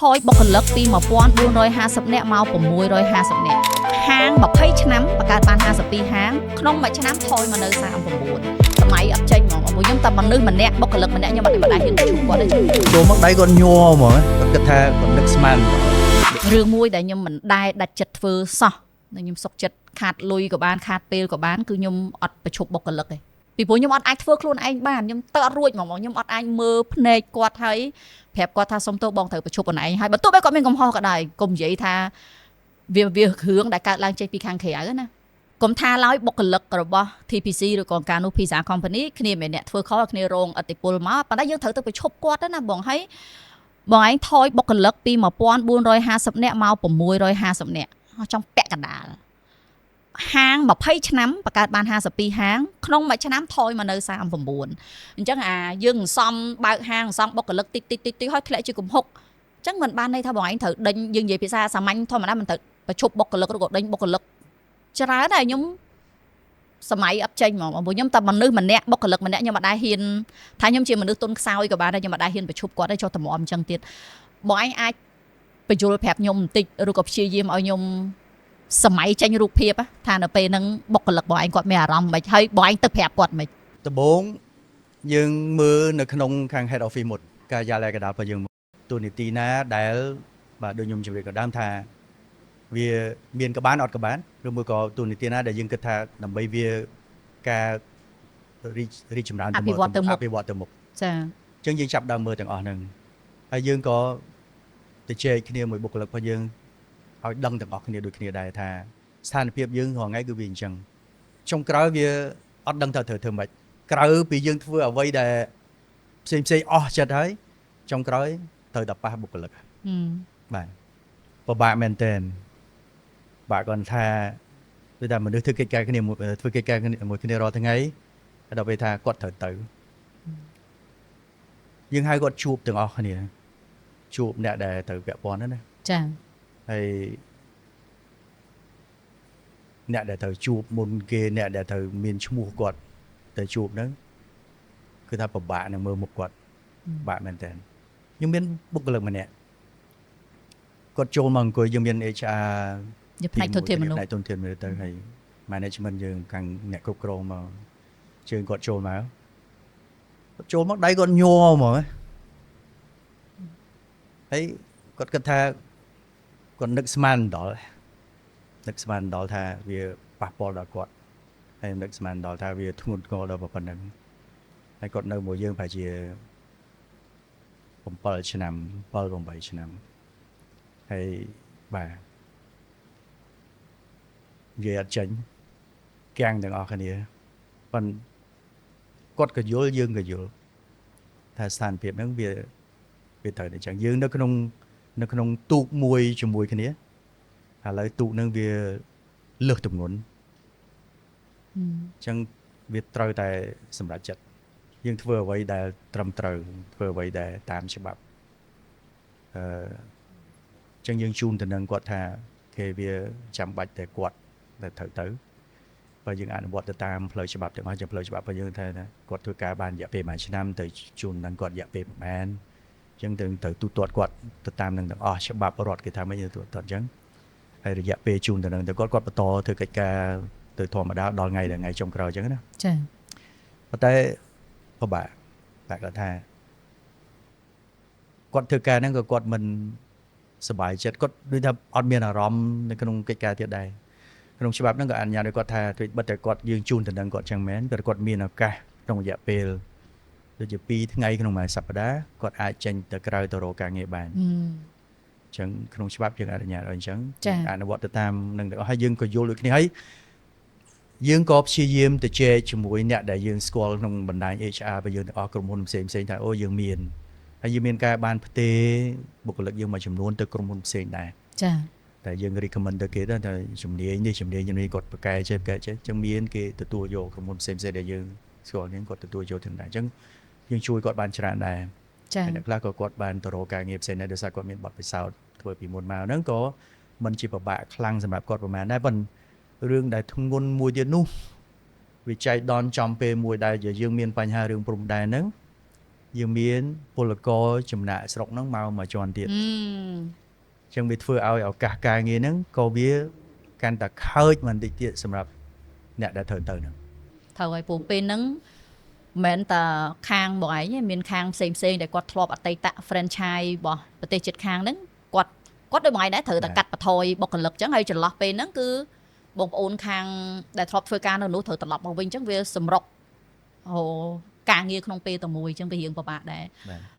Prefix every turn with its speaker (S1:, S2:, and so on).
S1: ថយបុគ្គលិកពី1450នាក់មក650នាក់ហាង20ឆ្នាំបង្កើតបាន52ហាងក្នុងមួយឆ្នាំថយមកនៅ39សម័យអត់ចេញហ្មងពួកខ្ញុំតែមនុស្សម្នាក់បុគ្គលិកម្នាក់ខ្ញុំអត់បានហ៊ានជួបគាត់ទេ
S2: ចូលមកដៃគាត់ញ័រហ្មងគាត់គិតថាគាត់នឹកស្មាន
S1: រឿងមួយដែលខ្ញុំមិនដែលដាច់ចិត្តធ្វើសោះខ្ញុំសុកចិត្តខាតលុយក៏បានខាតពេលក៏បានគឺខ្ញុំអត់ប្រឈប់បុគ្គលិកទេពីព្រោះខ្ញុំអត់អាចធ្វើខ្លួនឯងបានខ្ញុំទៅអត់រួចហ្មងខ្ញុំអត់អាចមើលភ្នែកគាត់ហើយប្រាប់គាត់ថាសុំទោសបងត្រូវប្រឈប់ខ្លួនឯងហើយបើទោះបីគាត់មានកំហុសក៏ដោយកុំនិយាយថាវារឿងដែលកើតឡើងចេញពីខាងក្រៅណាកុំថាឡើយបុគ្គលិករបស់ TPC ឬក៏ការនោះ Pizza Company គ្នាម្នាក់ធ្វើខុសគ្នារងឥទ្ធិពលមកប៉ុន្តែយើងត្រូវទៅប្រឈប់គាត់ណាបងហើយបងឯងថយបុគ្គលិកពី1450នាក់មក650នាក់ចង់ពាក់កណ្ដាលហាង20ឆ្នាំបង្កើតបាន52ហាងក្នុងមួយឆ្នាំថយមកនៅ39អញ្ចឹងយើងសំបើកហាងសំបុគ្គលិកតិចហើយធ្លាក់ជាកំហុកអញ្ចឹងមិនបានន័យថាបងឯងត្រូវដេញយើងនិយាយភាសាសាមញ្ញធម្មតាមិនត្រូវប្រឈប់បុគ្គលិកឬក៏ដេញបុគ្គលិកច្រើនតែខ្ញុំសម័យអត់ចេញហ្មងព្រោះខ្ញុំតែមនុស្សម្នាក់បុគ្គលិកម្នាក់ខ្ញុំអត់ដែរហ៊ានថាខ្ញុំជាមនុស្សទុនខ្សោយក៏បានដែរខ្ញុំអត់ដែរហ៊ានប្រឈប់គាត់ទេចុះតម្រាំអញ្ចឹងទៀតបងឯងអាចបញ្យល់ប្រាប់ខ្ញុំបន្តិចឬក៏ព្យាយាមឲ្យខ្ញុំសម័យចេញរូបភាពថានៅពេលហ្នឹងបុគ្គលិកបងឯងគាត់មានអារម្មណ៍មិនហើយបងឯងទៅប្រាប់គាត់មិន
S2: ដំបូងយើងមើលនៅក្នុងខាង head office មុតការិយាល័យកណ្ដាលរបស់យើងទូនីតិណាដែលបាទដូចខ្ញុំជម្រាបក៏ដើមថាវាមានក៏បានអត់ក៏បានឬមួយក៏ទូនីតិណាដែលយើងគិតថាដើម្បីវាការរីកចម្រើន
S1: អភិវឌ្ឍទៅ
S2: មុខ
S1: ចា
S2: អញ្ចឹងយើងចាប់ដើមមើលទាំងអស់ហ្នឹងហើយយើងក៏ទៅជែកគ្នាមួយបុគ្គលិករបស់យើងឲ្យដឹងទាំងអស់គ្នាដូចគ្នាដែរថាស្ថានភាពយើងរាល់ថ្ងៃគឺវាអញ្ចឹងចុងក្រោយវាអត់ដឹងថាត្រូវធ្វើម៉េចក្រៅពីយើងធ្វើអ្វីដែលផ្សេងអស់ចិត្តហើយចុងក្រោយត្រូវតែប៉ះបុគ្គលិកបាទពិបាកមែនទែនបាទគាត់ថាដូចតែមនុស្សធ្វើកិច្ចការគ្នាធ្វើកិច្ចការមួយគ្នារាល់ថ្ងៃដល់ពេលថាគាត់ត្រូវទៅយើងហៅគាត់ជួបទាំងអស់គ្នាជួបអ្នកដែលត្រូវពាក់ព័ន្ធណា
S1: ចា
S2: ហើយអ្នកដែលត្រូវជួបមុនគេអ្នកដែលត្រូវមានឈ្មោះគាត់ទៅជួបហ្នឹងគឺថាពិបាកនឹងមើលមុខគាត់ពិបាកមែនតើខ្ញុំមានបុគ្គលិកម្នាក់គាត់ចូលមកអង្គុយយើងមាន HR
S1: យើងផ្នែកទុនធានមនុស្ស
S2: ទៅហើយ management យើងខាងអ្នកគ្រប់គ្រងមកជើងគាត់ចូលមកចូលមកដៃគាត់ញ័រហ្មងហើយគាត់គិតថាគាត់នឹកស្មានដល់ថាវាប៉ះពាល់ដល់គាត់ហើយនឹកស្មានដល់ថាវាធ្ងន់ធ្ងរដល់ប៉ុណ្ណឹងហើយគាត់នៅមួយយើងប្រហែលជា7ឆ្នាំ8ឆ្នាំហើយបាទនិយាយអត់ចេញគាំងទាំងអស់គ្នាប៉ុន្តែគាត់ក៏យល់យើងក៏យល់ថាស្ថានភាពហ្នឹងវាត្រូវតែអញ្ចឹងយើងនៅក្នុងទូកមួយជាមួយគ្នាឥឡូវទូកហ្នឹងវាលើសទម្ងន់អញ្ចឹងវាត្រូវតែសម្រេចចិត្តយើងធ្វើអ្វីដែលត្រឹមត្រូវធ្វើអ្វីដែលតាមច្បាប់អញ្ចឹងយើងជូនទៅនឹងគាត់ថាគេវាចាំបាច់តែគាត់ដែលត្រូវទៅបើយើងអនុវត្តទៅតាមផ្លូវច្បាប់ទាំងអស់ជាផ្លូវច្បាប់របស់យើងថាគាត់ធ្វើការបានរយៈពេល1ឆ្នាំទៅជូននឹងគាត់រយៈពេលប្រហែលអញ្ចឹងទៅទូទាត់គាត់ទៅតាមនឹងទាំងអស់ច្បាប់រដ្ឋគេថាមិនទូទាត់អញ្ចឹងហើយរយៈពេលជូនទៅនឹងទៅគាត់បន្តធ្វើកិច្ចការទៅធម្មតាដល់ថ្ងៃចុងក្រោយអញ្ចឹងណា
S1: ចា
S2: ប៉ុន្តែពិបាកតែគាត់ថាគាត់ធ្វើការហ្នឹងក៏គាត់មិនសប្បាយចិត្តគាត់ដូចថាអត់មានអារម្មណ៍នៅក្នុងកិច្ចការទៀតដែរក្នុងច្បាប់ហ្នឹងក៏អនុញ្ញាតឲ្យគាត់ថាធ្វើបិទតែគាត់យើងជូនទៅនឹងគាត់ចឹងមែនគាត់មានឱកាសក្នុងរយៈពេលដូចជា2ថ្ងៃក្នុងមួយសប្តាហ៍គាត់អាចចេញទៅក្រៅទៅរកការងារបានអញ្ចឹងក្នុងច្បាប់យើងអនុញ្ញាតឲ្យអញ្ចឹងអនុវត្តទៅតាមនឹងទាំងអស់ហើយយើងក៏យល់ដូចគ្នាហើយយើងក៏ព្យាយាមទៅជែកជាមួយអ្នកដែលយើងស្គាល់ក្នុងបណ្ដាញ HR របស់យើងទាំងអស់ក្រុមហ៊ុនផ្សេងថាអូយើងមានហើយយើងមានការបានផ្ទេរបុគ្គលិកយើងមួយចំនួនទៅក្រុមហ៊ុនផ្សេងដែរ
S1: ចា
S2: តែយើង recommend ទៅគេថាជំនាញនេះគាត់ប្រកែចេះចឹងមានគេទទួលយកក្រុមហ៊ុនផ្សេងដែលយើងស្គាល់ហ្នឹងគាត់ទទួលយកទាំងដែរអញ្ចឹងយើងជួយគាត់បានច្រើនដែរ
S1: ចា
S2: អ្នកខ្លះក៏គាត់បានទៅរកការងារផ្សេងដែរដោយសារគាត់មានបទពិសោធន៍ធ្វើពីមុនមកហ្នឹងក៏មិនជាពិបាកខ្លាំងសម្រាប់គាត់ប្រហែលដែរប៉ុន្តែរឿងដែលធ្ងន់មួយទៀតនោះវាចៃដន្យចំពេលមួយដែលយើងមានបញ្ហារឿងព្រំដែនហ្នឹង យើងមានពលករចំណាក់ស្រុកហ្នឹងមកជាន់ទៀត
S1: Ừ.
S2: អញ្ចឹងវាធ្វើឲ្យឱកាសការងារហ្នឹងក៏វាកាន់តែខើចបន្តិចទៀតសម្រាប់អ្នកដែលត្រូវទៅហ្នឹង
S1: Thôi ai phụ bên nắng mến ta khang bỏ ấy nhé, miền khang xem để quạt thọp ở tây tạ franchise bỏ bờ tây chật khang nắng quạt đôi ngoài đấy thử ta
S2: Dạ.
S1: cắt bật thôi bọc cần lực chẳng hay chật lọt bên nắng cứ bọc ôn khang để thọp phơi can nó nấu thử tập lọt bằng vinh chẳng về sầm rọc hồ càng nghe không pe tầm mùi chẳng về hiện của bạn đấy
S2: បាទ